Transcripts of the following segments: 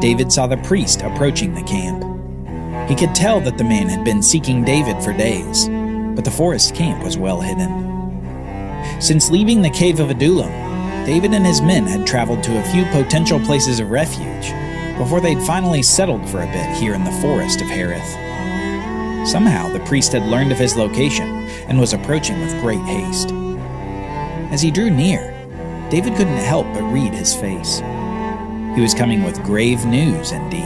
David saw the priest approaching the camp. He could tell that the man had been seeking David for days, but the forest camp was well hidden. Since leaving the cave of Adullam, David and his men had traveled to a few potential places of refuge before they'd finally settled for a bit here in the forest of Hereth. Somehow, the priest had learned of his location and was approaching with great haste. As he drew near, David couldn't help but read his face. He was coming with grave news indeed.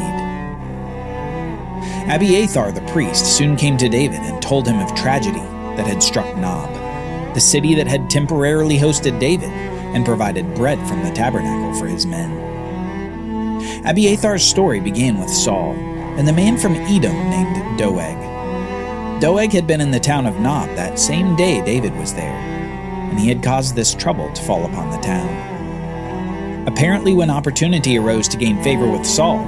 Abiathar the priest soon came to David and told him of tragedy that had struck Nob, the city that had temporarily hosted David and provided bread from the tabernacle for his men. Abiathar's story began with Saul and the man from Edom named Doeg. Doeg had been in the town of Nob that same day David was there, and he had caused this trouble to fall upon the town. Apparently, when opportunity arose to gain favor with Saul,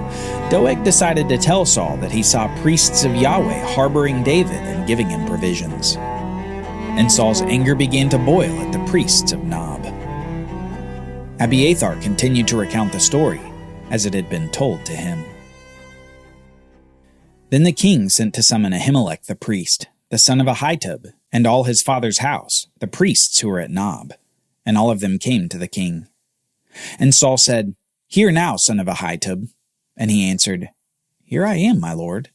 Doeg decided to tell Saul that he saw priests of Yahweh harboring David and giving him provisions. And Saul's anger began to boil at the priests of Nob. Abiathar continued to recount the story as it had been told to him. Then the king sent to summon Ahimelech the priest, the son of Ahitub, and all his father's house, the priests who were at Nob, and all of them came to the king. And Saul said, "Hear now, son of Ahitub." And he answered, "Here I am, my lord."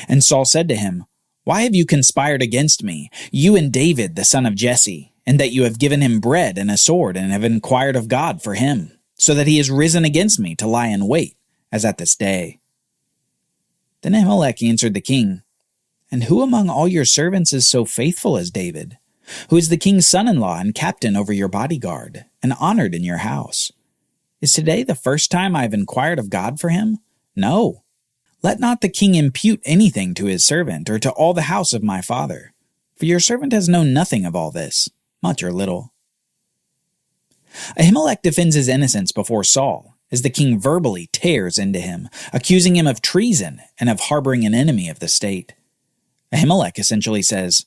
And Saul said to him, "Why have you conspired against me, you and David the son of Jesse, and that you have given him bread and a sword, and have inquired of God for him, so that he has risen against me to lie in wait, as at this day?" Then Ahimelech answered the king, "And who among all your servants is so faithful as David, who is the king's son-in-law and captain over your bodyguard, and honored in your house? Is today the first time I have inquired of God for him? No. Let not the king impute anything to his servant or to all the house of my father, for your servant has known nothing of all this, much or little." Ahimelech defends his innocence before Saul, as the king verbally tears into him, accusing him of treason and of harboring an enemy of the state. Ahimelech essentially says,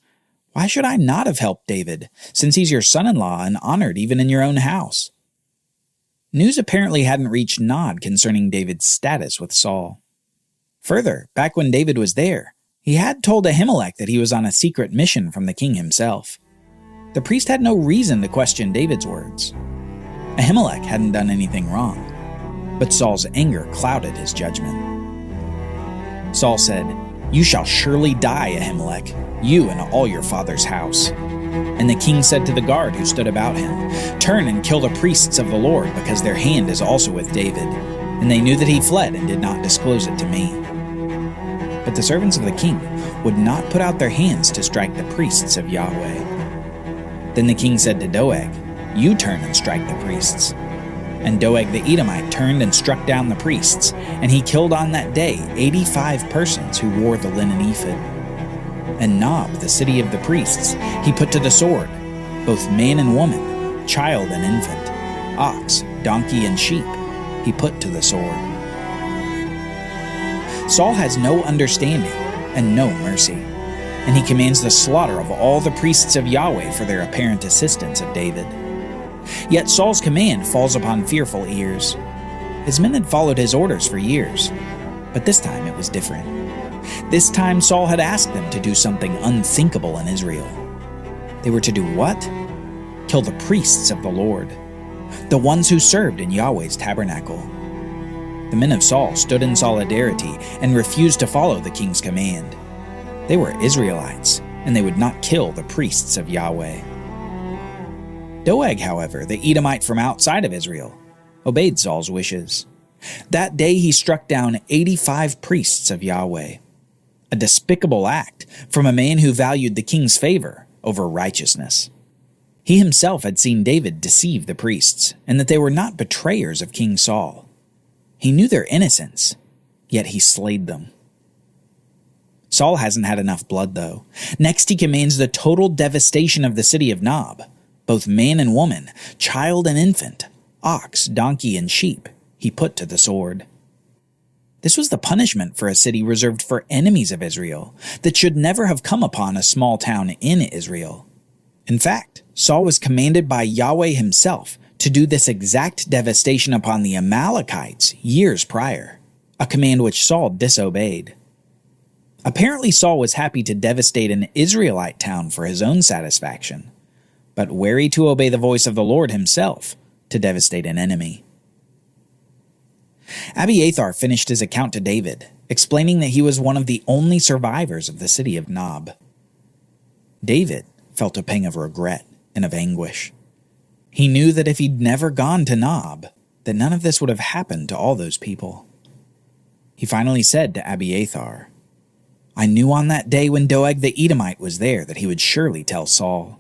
"Why should I not have helped David, since he's your son-in-law and honored even in your own house?" News apparently hadn't reached Nod concerning David's status with Saul. Further, back when David was there, he had told Ahimelech that he was on a secret mission from the king himself. The priest had no reason to question David's words. Ahimelech hadn't done anything wrong, but Saul's anger clouded his judgment. Saul said, "You shall surely die, Ahimelech, you and all your father's house." And the king said to the guard who stood about him, "Turn and kill the priests of the Lord, because their hand is also with David." And they knew that he fled and did not disclose it to me. But the servants of the king would not put out their hands to strike the priests of Yahweh. Then the king said to Doeg, "You turn and strike the priests." And Doeg the Edomite turned and struck down the priests, and he killed on that day 85 persons who wore the linen ephod. And Nob, the city of the priests, he put to the sword, both man and woman, child and infant, ox, donkey, and sheep, he put to the sword. Saul has no understanding and no mercy, and he commands the slaughter of all the priests of Yahweh for their apparent assistance of David. Yet Saul's command falls upon fearful ears. His men had followed his orders for years, but this time it was different. This time Saul had asked them to do something unthinkable in Israel. They were to do what? Kill the priests of the Lord, the ones who served in Yahweh's tabernacle. The men of Saul stood in solidarity and refused to follow the king's command. They were Israelites, and they would not kill the priests of Yahweh. Doeg, however, the Edomite from outside of Israel, obeyed Saul's wishes. That day he struck down 85 priests of Yahweh, a despicable act from a man who valued the king's favor over righteousness. He himself had seen David deceive the priests, and that they were not betrayers of King Saul. He knew their innocence, yet he slayed them. Saul hasn't had enough blood, though. Next he commands the total devastation of the city of Nob, both man and woman, child and infant, ox, donkey, and sheep, he put to the sword. This was the punishment for a city reserved for enemies of Israel that should never have come upon a small town in Israel. In fact, Saul was commanded by Yahweh himself to do this exact devastation upon the Amalekites years prior, a command which Saul disobeyed. Apparently Saul was happy to devastate an Israelite town for his own satisfaction, but wary to obey the voice of the Lord himself to devastate an enemy. Abiathar finished his account to David, explaining that he was one of the only survivors of the city of Nob. David felt a pang of regret and of anguish. He knew that if he'd never gone to Nob, that none of this would have happened to all those people. He finally said to Abiathar, "I knew on that day when Doeg the Edomite was there that he would surely tell Saul,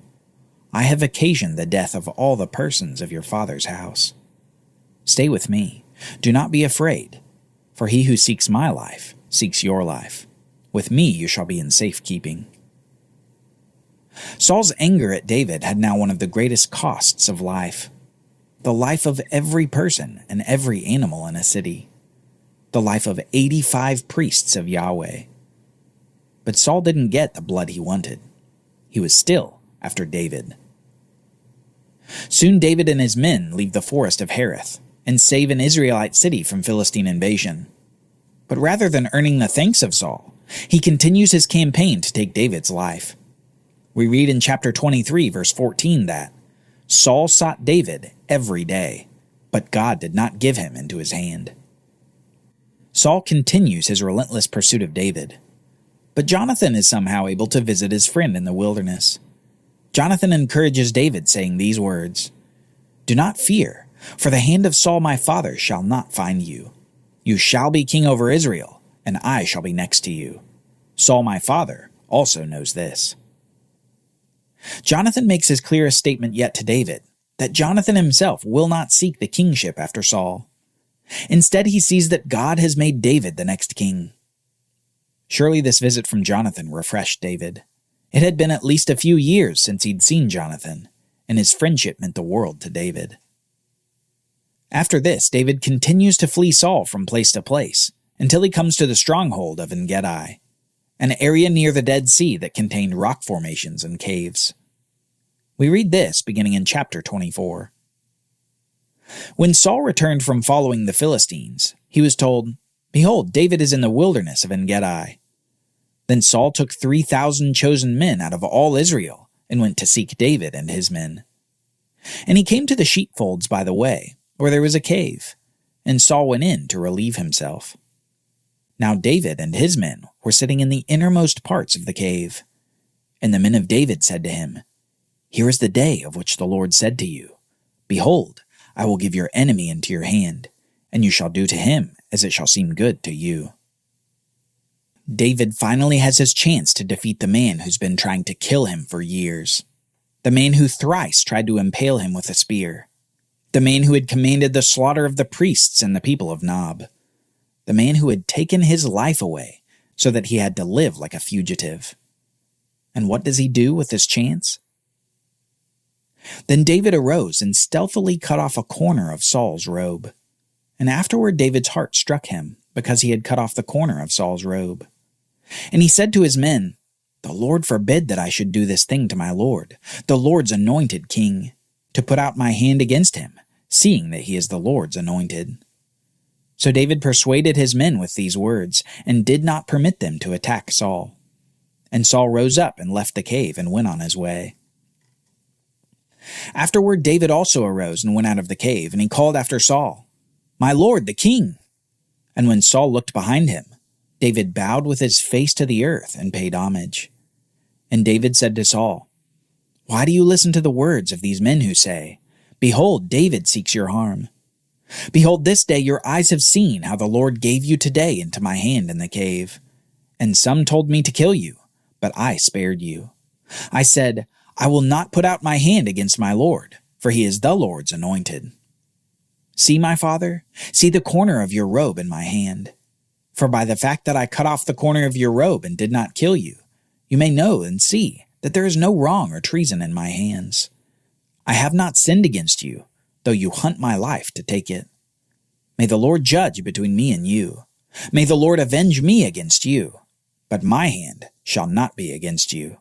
'I have occasioned the death of all the persons of your father's house. Stay with me. Do not be afraid, for he who seeks my life seeks your life. With me you shall be in safekeeping.'" Saul's anger at David had now one of the greatest costs of life, the life of every person and every animal in a city, the life of 85 priests of Yahweh. But Saul didn't get the blood he wanted. He was still after David. Soon David and his men leave the forest of Hereth and save an Israelite city from Philistine invasion. But rather than earning the thanks of Saul, he continues his campaign to take David's life. We read in chapter 23, verse 14 that Saul sought David every day, but God did not give him into his hand. Saul continues his relentless pursuit of David, but Jonathan is somehow able to visit his friend in the wilderness. Jonathan encourages David, saying these words, "Do not fear, for the hand of Saul my father shall not find you. You shall be king over Israel, and I shall be next to you. Saul my father also knows this." Jonathan makes his clearest statement yet to David, that Jonathan himself will not seek the kingship after Saul. Instead, he sees that God has made David the next king. Surely this visit from Jonathan refreshed David. It had been at least a few years since he'd seen Jonathan, and his friendship meant the world to David. After this, David continues to flee Saul from place to place, until he comes to the stronghold of En-Gedi, an area near the Dead Sea that contained rock formations and caves. We read this beginning in chapter 24. When Saul returned from following the Philistines, he was told, "Behold, David is in the wilderness of En-Gedi." Then Saul took 3,000 chosen men out of all Israel and went to seek David and his men. And he came to the sheepfolds by the way, where there was a cave, and Saul went in to relieve himself. Now David and his men were sitting in the innermost parts of the cave. And the men of David said to him, "Here is the day of which the Lord said to you, 'Behold, I will give your enemy into your hand, and you shall do to him as it shall seem good to you.'" David finally has his chance to defeat the man who's been trying to kill him for years, the man who thrice tried to impale him with a spear, the man who had commanded the slaughter of the priests and the people of Nob, the man who had taken his life away so that he had to live like a fugitive. And what does he do with this chance? Then David arose and stealthily cut off a corner of Saul's robe. And afterward David's heart struck him, because he had cut off the corner of Saul's robe. And he said to his men, "The Lord forbid that I should do this thing to my Lord, the Lord's anointed king, to put out my hand against him, seeing that he is the Lord's anointed." So David persuaded his men with these words, and did not permit them to attack Saul. And Saul rose up and left the cave and went on his way. Afterward David also arose and went out of the cave, and he called after Saul, "My lord, the king!" And when Saul looked behind him, David bowed with his face to the earth and paid homage. And David said to Saul, "Why do you listen to the words of these men who say, 'Behold, David seeks your harm'? Behold, this day your eyes have seen how the Lord gave you today into my hand in the cave. And some told me to kill you, but I spared you. I said, I will not put out my hand against my Lord, for he is the Lord's anointed. See, my father, see the corner of your robe in my hand. For by the fact that I cut off the corner of your robe and did not kill you, you may know and see that there is no wrong or treason in my hands. I have not sinned against you, though you hunt my life to take it. May the Lord judge between me and you. May the Lord avenge me against you, but my hand shall not be against you."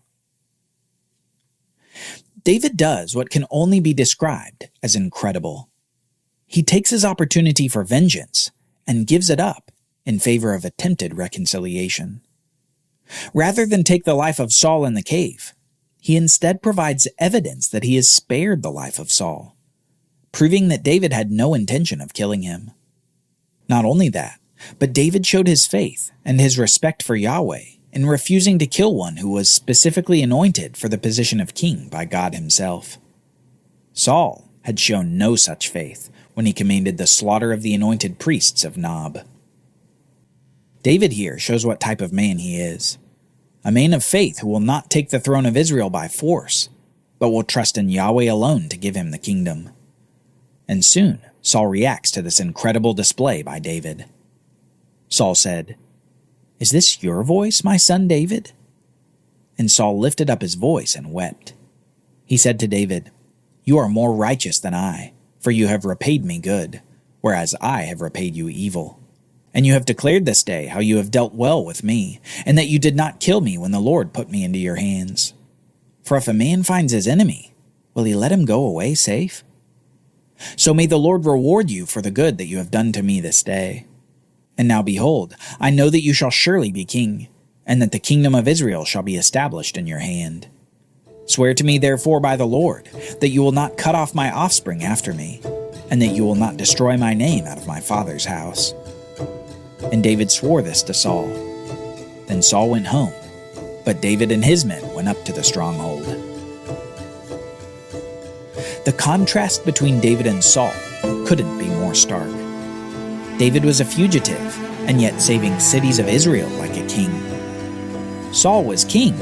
David does what can only be described as incredible. He takes his opportunity for vengeance and gives it up in favor of attempted reconciliation. Rather than take the life of Saul in the cave, he instead provides evidence that he has spared the life of Saul, proving that David had no intention of killing him. Not only that, but David showed his faith and his respect for Yahweh in refusing to kill one who was specifically anointed for the position of king by God himself. Saul had shown no such faith when he commanded the slaughter of the anointed priests of Nob. David here shows what type of man he is. A man of faith who will not take the throne of Israel by force, but will trust in Yahweh alone to give him the kingdom. And soon, Saul reacts to this incredible display by David. Saul said, "Is this your voice, my son David?" And Saul lifted up his voice and wept. He said to David, "You are more righteous than I, for you have repaid me good, whereas I have repaid you evil. And you have declared this day how you have dealt well with me, and that you did not kill me when the Lord put me into your hands. For if a man finds his enemy, will he let him go away safe? So may the Lord reward you for the good that you have done to me this day. And now behold, I know that you shall surely be king, and that the kingdom of Israel shall be established in your hand. Swear to me therefore by the Lord, that you will not cut off my offspring after me, and that you will not destroy my name out of my father's house." And David swore this to Saul. Then Saul went home, but David and his men went up to the stronghold. The contrast between David and Saul couldn't be more stark. David was a fugitive, and yet saving cities of Israel like a king. Saul was king,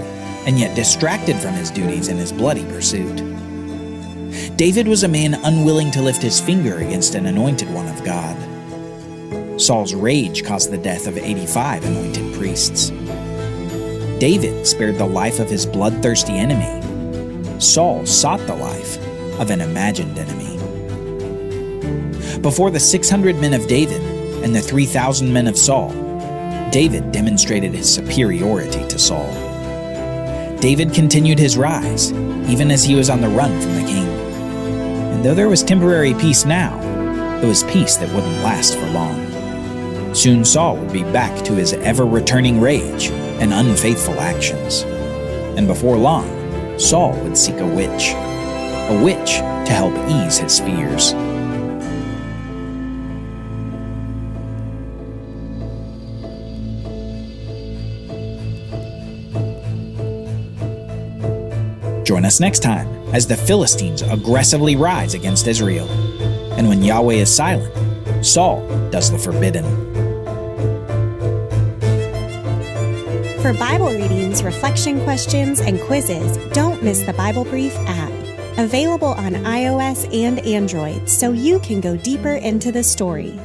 and yet distracted from his duties in his bloody pursuit. David was a man unwilling to lift his finger against an anointed one of God. Saul's rage caused the death of 85 anointed priests. David spared the life of his bloodthirsty enemy. Saul sought the life of an imagined enemy. Before the 600 men of David and the 3,000 men of Saul, David demonstrated his superiority to Saul. David continued his rise, even as he was on the run from the king. And though there was temporary peace now, it was peace that wouldn't last for long. Soon Saul would be back to his ever-returning rage and unfaithful actions. And before long, Saul would seek a witch to help ease his fears. Join us next time as the Philistines aggressively rise against Israel. And when Yahweh is silent, Saul does the forbidden. For Bible readings, reflection questions, and quizzes, don't miss the Bible Brief app. Available on iOS and Android, so you can go deeper into the story.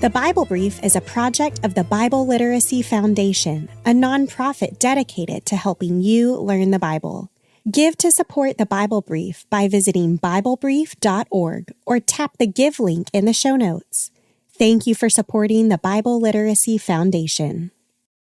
The Bible Brief is a project of the Bible Literacy Foundation, a nonprofit dedicated to helping you learn the Bible. Give to support the Bible Brief by visiting BibleBrief.org or tap the Give link in the show notes. Thank you for supporting the Bible Literacy Foundation.